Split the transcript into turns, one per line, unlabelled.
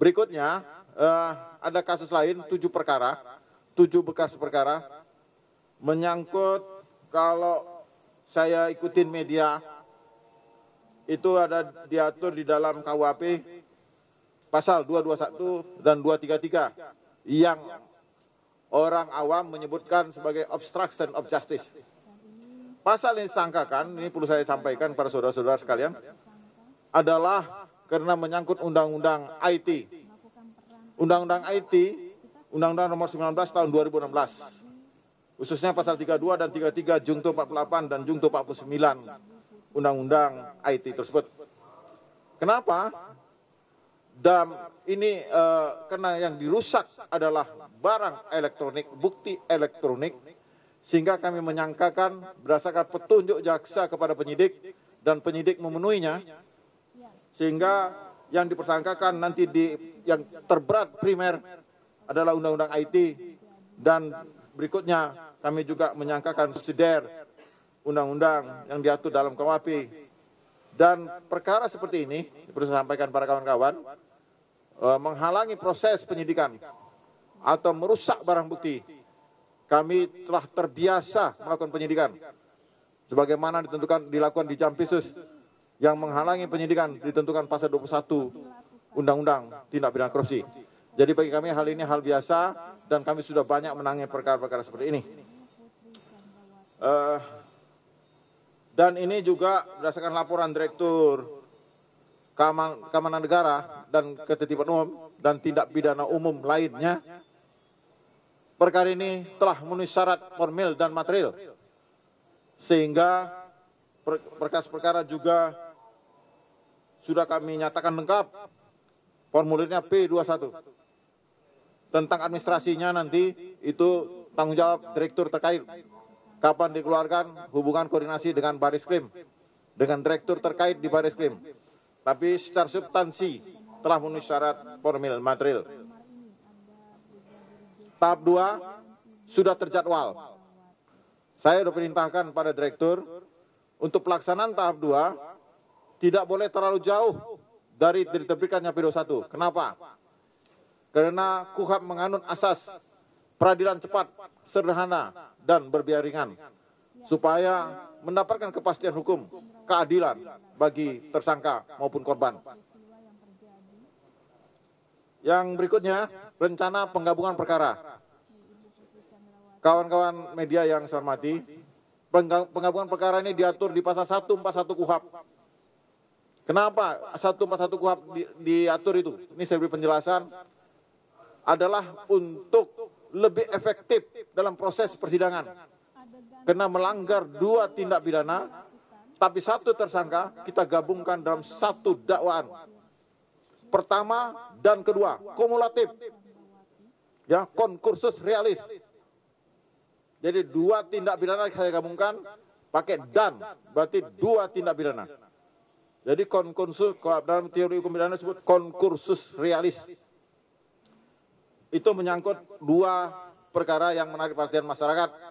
Berikutnya ada kasus lain 7 perkara, 7 bekas perkara menyangkut kalau saya ikutin media itu ada diatur di dalam KUHP pasal 221 dan 233 yang orang awam menyebutkan sebagai obstruction of justice. Pasal yang disangkakan, ini perlu saya sampaikan kepada saudara-saudara sekalian, adalah karena menyangkut Undang-Undang IT. Undang-Undang IT, Undang-Undang nomor 19 tahun 2016. Khususnya pasal 32 dan 33 Jungto 48 dan Jungto 49 Undang-Undang IT tersebut. Kenapa? Dan ini karena yang dirusak adalah barang elektronik, bukti elektronik, sehingga kami menyangkakan berdasarkan petunjuk jaksa kepada penyidik dan penyidik memenuhinya, sehingga yang dipersangkakan nanti yang terberat primer adalah Undang-Undang IT, dan berikutnya kami juga menyangkakan subsidiar undang-undang yang diatur dalam KUHP. Dan perkara seperti ini, perlu saya sampaikan para kawan-kawan, menghalangi proses penyidikan atau merusak barang bukti. Kami telah terbiasa melakukan penyidikan sebagaimana dilakukan di Jampisus, yang menghalangi penyidikan ditentukan pasal 21 Undang-Undang Tindak Pidana Korupsi. Jadi bagi kami hal ini hal biasa, dan kami sudah banyak menangani perkara-perkara seperti ini. Dan ini juga berdasarkan laporan Direktur Keamanan Negara dan Ketertiban Umum dan tindak pidana umum lainnya, perkara ini telah memenuhi syarat formil dan material, sehingga berkas perkara juga sudah kami nyatakan lengkap. Formulirnya P21. Tentang administrasinya nanti itu tanggung jawab direktur terkait. Kapan dikeluarkan, hubungan koordinasi dengan Bariskrim, dengan direktur terkait di Bariskrim. Tapi secara substansi telah memenuhi syarat formil material. Tahap 2 sudah terjadwal. Saya sudah perintahkan pada direktur untuk pelaksanaan tahap 2 tidak boleh terlalu jauh dari diterbitkannya P21. Kenapa? Karena KUHP menganut asas peradilan cepat, sederhana, dan berbiaya ringan, supaya mendapatkan kepastian hukum, keadilan bagi tersangka maupun korban. Yang berikutnya, rencana penggabungan perkara. Kawan-kawan media yang saya hormati, penggabungan perkara ini diatur di pasal 141 KUHP. Kenapa 141 KUHP diatur itu? Ini saya beri penjelasan, adalah untuk lebih efektif dalam proses persidangan. Karena melanggar 2 tindak pidana, tapi 1 tersangka kita gabungkan dalam 1 dakwaan. Pertama dan kedua, kumulatif. Ya, konkursus realis. Jadi 2 tindak pidana saya gabungkan pakai dan, berarti 2 tindak pidana. Jadi konkursus, dalam teori hukum pidana disebut konkursus realis. Itu menyangkut 2 perkara yang menarik perhatian masyarakat.